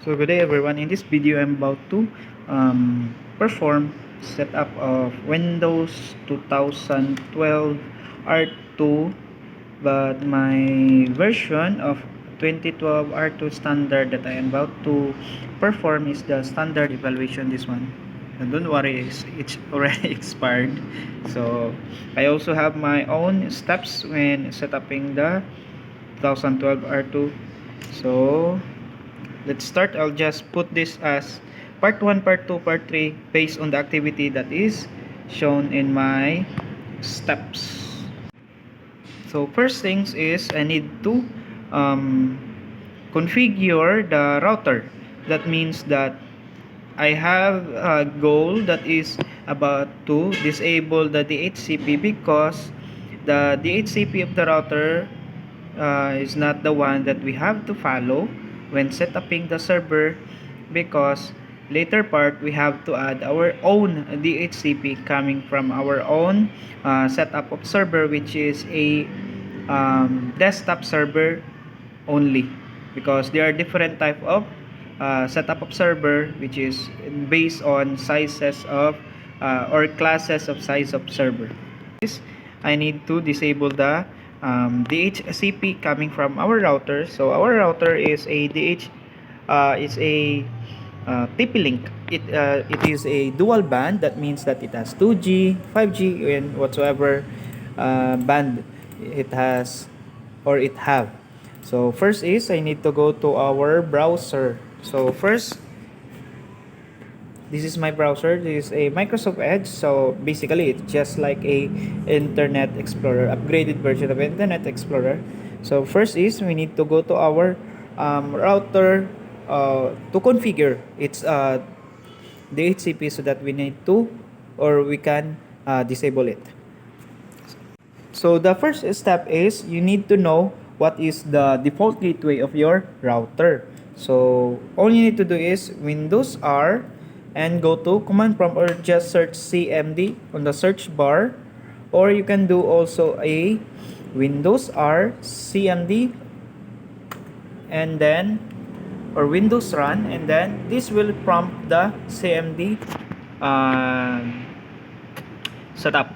So good day everyone. In this video I'm about to perform setup of Windows 2012 R2, but my version of 2012 R2 standard that I am about to perform is the standard evaluation, this one. And don't worry, it's already expired. So I also have my own steps when setuping the 2012 R2. So let's start. I'll just put this as part 1, part 2, part 3 based on the activity that is shown in my steps. So first things is I need to configure the router. That means that I have a goal that is about to disable the DHCP, because the DHCP of the router is not the one that we have to follow when setuping the server, because later part we have to add our own DHCP coming from our own setup of server, which is a desktop server only, because there are different type of setup of server which is based on sizes of or classes of size of server. I need to disable the DHCP coming from our router. So our router is a TP-Link. It is a dual band. That means that it has 2G, 5G, and whatsoever band it has or it have. So first is I need to go to our browser. So first, this is my browser. This is a Microsoft Edge. So basically it's just like a Internet Explorer, upgraded version of Internet Explorer. So first is we need to go to our router to configure its DHCP, so that we need to, or we can disable it. So the first step is you need to know what is the default gateway of your router. So all you need to do is Windows R and go to command prompt, or just search CMD on the search bar, or you can do also a Windows R CMD and then, or Windows Run, and then this will prompt the CMD setup.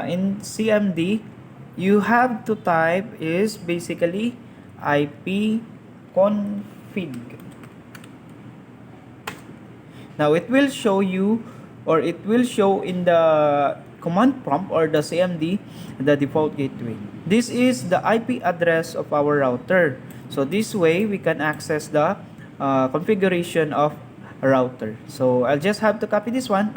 In CMD, you have to type is basically ipconfig. Now it will show you, or it will show in the command prompt or the CMD, the default gateway. This is the IP address of our router. So this way we can access the configuration of a router. So I'll just have to copy this one.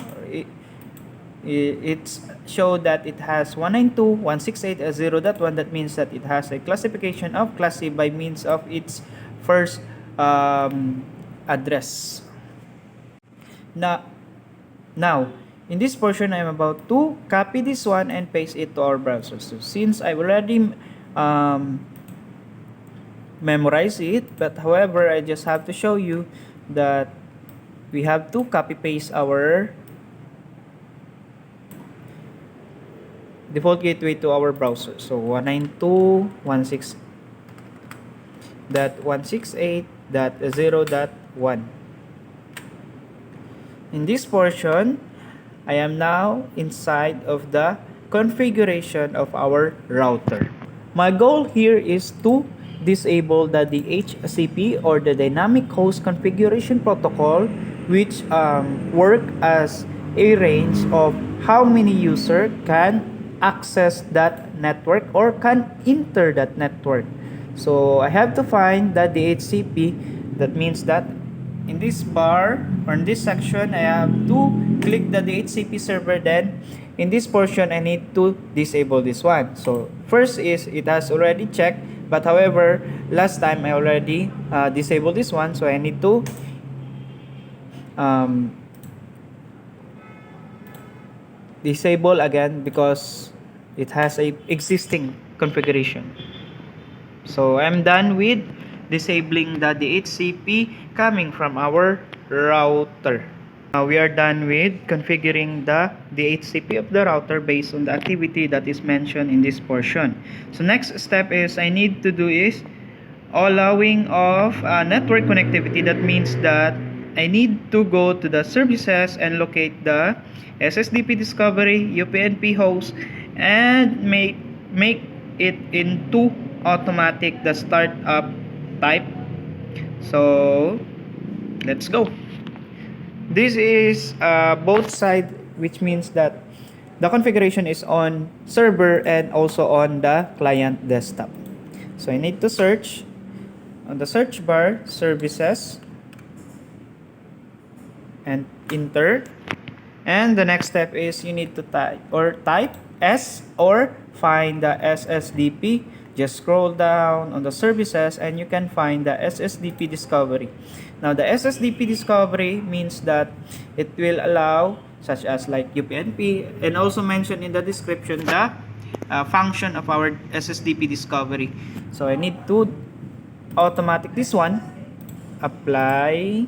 It's show that it has 192.168.0.1. That means that it has a classification of Class C by means of its first address. Now in this portion, I'm about to copy this one and paste it to our browser. So since I've already memorized it, but however, I just have to show you that we have to copy paste our default gateway to our browser. So 192.168.0.1. In this portion, I am now inside of the configuration of our router. My goal here is to disable the DHCP, or the Dynamic Host Configuration Protocol, which work as a range of how many user can access that network or can enter that network. So I have to find the DHCP. That means that in this bar, or in this section, I have to click the DHCP server. Then in this portion, I need to disable this one. So first is it has already checked, but however last time I already disabled this one, so I need to disable again because it has a existing configuration. So I'm done with disabling the DHCP coming from our router. Now we are done with configuring the DHCP of the router based on the activity that is mentioned in this portion. So next step is I need to do is allowing of network connectivity. That means that I need to go to the services and locate the SSDP discovery, UPnP host, and make it into automatic the startup type. So let's go. This is both side, which means that the configuration is on server and also on the client desktop. So I need to search on the search bar services and enter. And the next step is you need to type S or find the SSDP. Just scroll down on the services and you can find the SSDP discovery. Now the SSDP discovery means that it will allow such as like UPnP, and also mentioned in the description the function of our SSDP discovery. So I need to automatic this one, apply,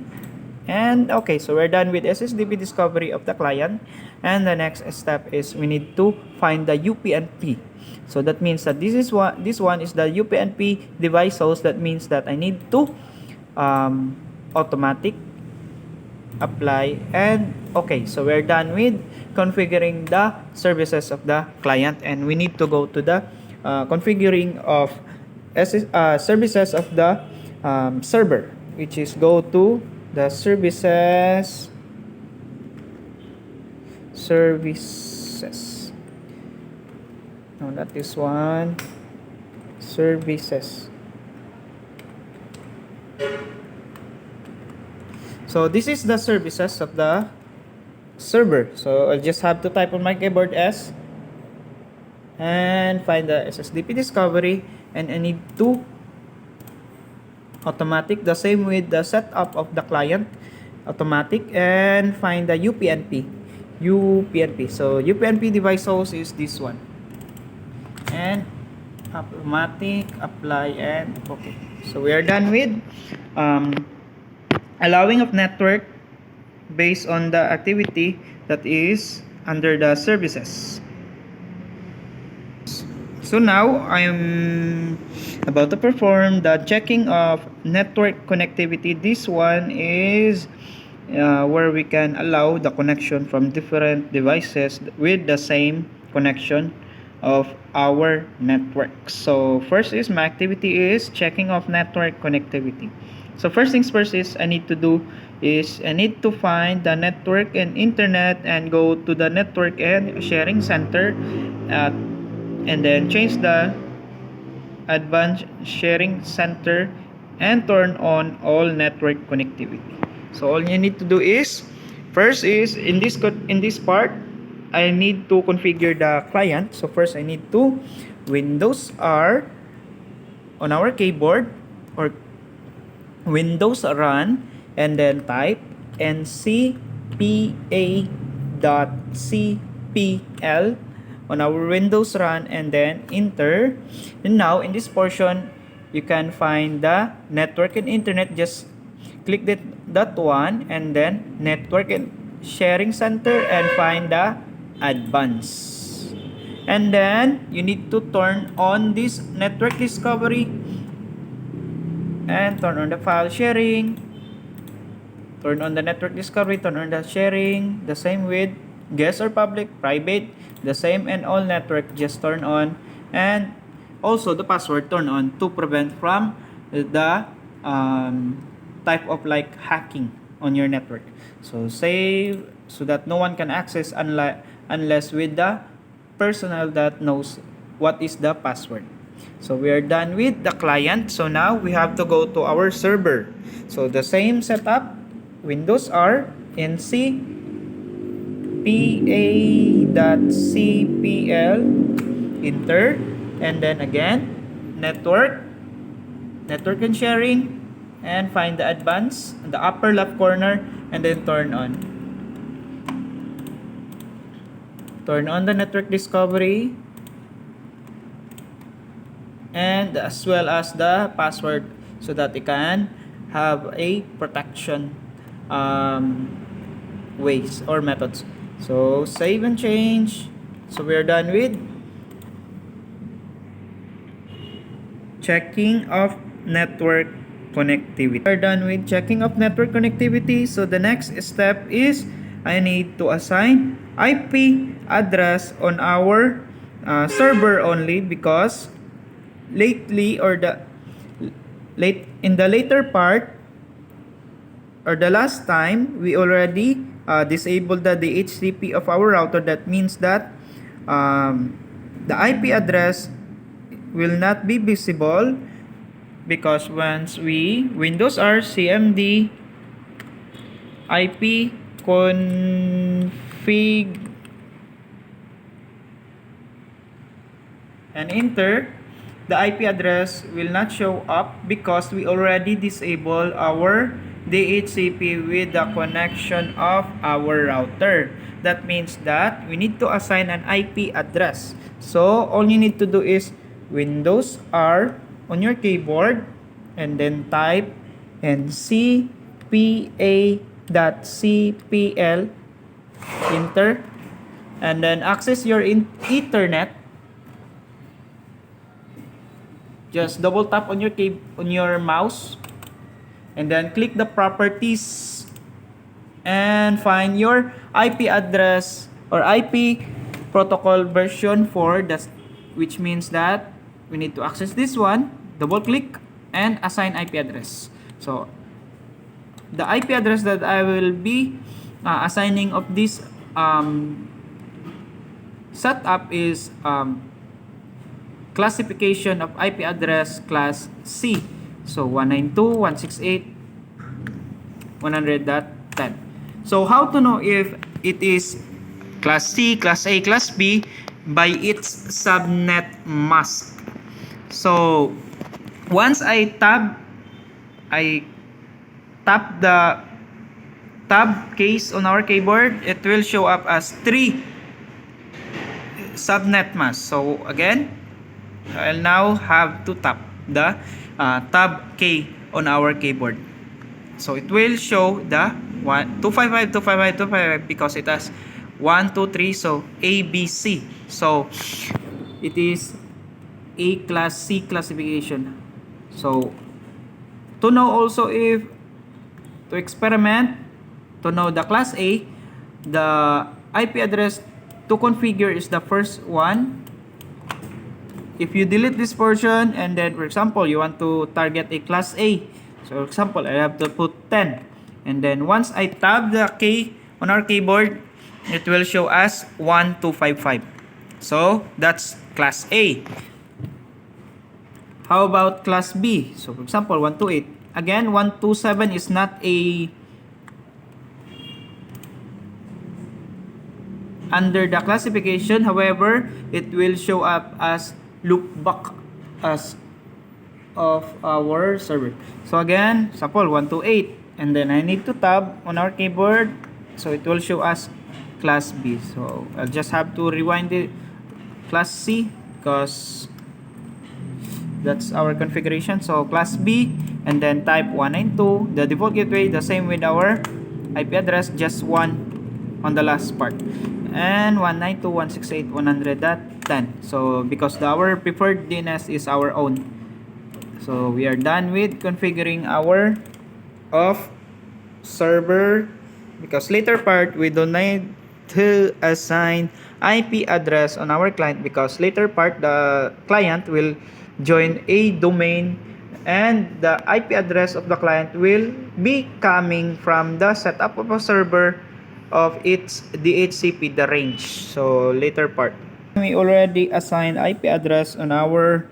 and okay, so we're done with SSDP discovery of the client. And the next step is we need to find the UPnP. So that means that this one is the UPnP device host. That means that I need to automatic apply, and okay, so we're done with configuring the services of the client, and we need to go to the configuring of services of the server, which is go to the services. No, not this one. Services. So this is the services of the server. So I'll just have to type on my keyboard S and find the SSDP discovery, and I need to automatic the same with the setup of the client, automatic, and find the UPnP. So UPnP device host is this one, and automatic apply, and okay. So we are done with allowing of network based on the activity that is under the services. So now I'm about to perform the checking of network connectivity. This one is where we can allow the connection from different devices with the same connection of our network. So first is my activity is checking of network connectivity. So first things first is I need to find the network and internet and go to the network and sharing center, and then change the advanced sharing center and turn on all network connectivity. So all you need to do is first is in this part I need to configure the client. So first I need to Windows R on our keyboard, or Windows run, and then type ncpa.cpl on our Windows run, and then enter. And now in this portion you can find the network and internet. Just click that one, and then network and sharing center, and find the advanced, and then you need to turn on this network discovery and turn on the file sharing, turn on the network discovery, turn on the sharing, the same with guest or public, private, the same, and all network just turn on, and also the password turn on to prevent from the type of like hacking on your network. So save so that no one can access unless with the personnel that knows what is the password. So we are done with the client. So now we have to go to our server. So the same setup, Windows R, ncpa.cpl, enter, and then again network and sharing, and find the advanced in the upper left corner, and then turn on the network discovery, and as well as the password, so that it can have a protection ways or methods. So save and change. So we are done with checking of network connectivity. We're done with checking of network connectivity. So the next step is I need to assign IP address on our server only, because lately, or the late in the later part, or the last time, we already disabled the DHCP of our router. That means that the IP address will not be visible, because once we Windows R CMD IP config and enter, the IP address will not show up because we already disabled our DHCP with the connection of our router. That means that we need to assign an IP address. So all you need to do is Windows R on your keyboard, and then type ncpa.cpl, enter, and then access your Ethernet. Just double tap on your mouse, and then click the properties and find your IP address or IP protocol version 4, which means that we need to access this one. Double click and assign IP address. So the IP address that I will be assigning of this setup is classification of IP address class C. So 192.168.100.10. So how to know if it is class C, class A, class B? By its subnet mask. So once I tap the tab case on our keyboard, it will show up as 3 subnet masks. So again, I'll now have to tap the tab key on our keyboard. So it will show the 255.255.255 because it has 1, 2, 3, so ABC. So it is A class C classification. So to know also if to experiment, to know the class A, the IP address to configure is the first one. If you delete this portion, and then for example you want to target a class A, so for example I have to put 10, and then once I tab the key on our keyboard, it will show as 1255. So that's class A. How about class B? So for example 128. Again, 127 is not a under the classification. However, it will show up as loopback as of our server. So again, example 128, and then I need to tab on our keyboard, so it will show us class B. So I'll just have to rewind the class C because that's our configuration. So class B, and then type 192, the default gateway, the same with our IP address, just 1 on the last part, and 192.168.100.10. So because our preferred DNS is our own. So we are done with configuring our off server, because later part we don't need to assign IP address on our client, because later part the client will join a domain, and the IP address of the client will be coming from the setup of a server of its DHCP, the range. So later part, we already assigned IP address on our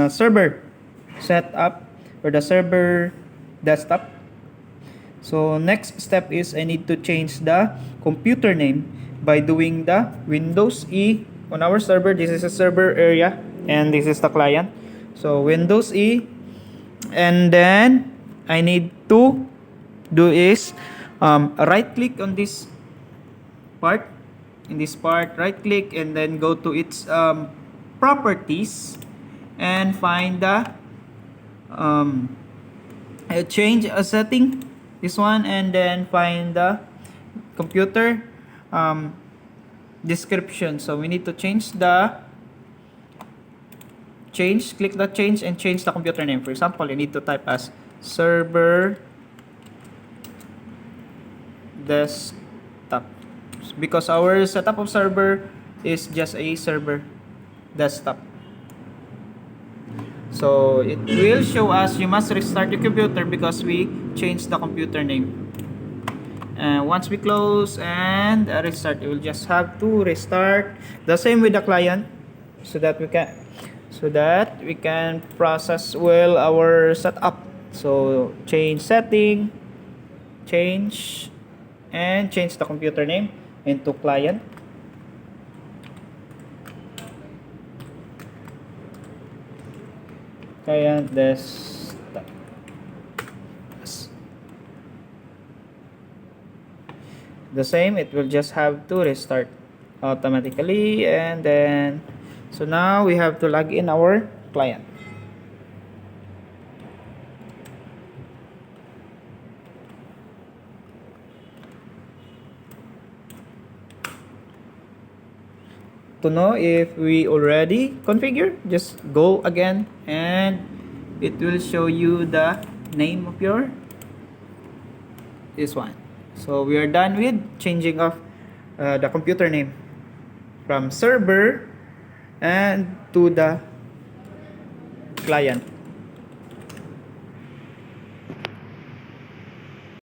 server setup or the server desktop. So next step is I need to change the computer name by doing the Windows E on our server. This is a server area and this is the client. So Windows E, and then I need to do is right click on this part, right click, and then go to its properties and find the change a setting, this one, and then find the computer description. So we need to change change, click the change and change the computer name. For example, you need to type as server desktop, because our setup of server is just a server desktop. So it will show us you must restart your computer because we changed the computer name. And once we close and restart, you will just have to restart. The same with the client, so that we can process well our setup. So change setting, change the computer name into client. Client desktop. The same, it will just have to restart automatically, and then so now we have to log in our client. To know if we already configure, just go again and it will show you the name of your this one. So we are done with changing of the computer name from server and to the client.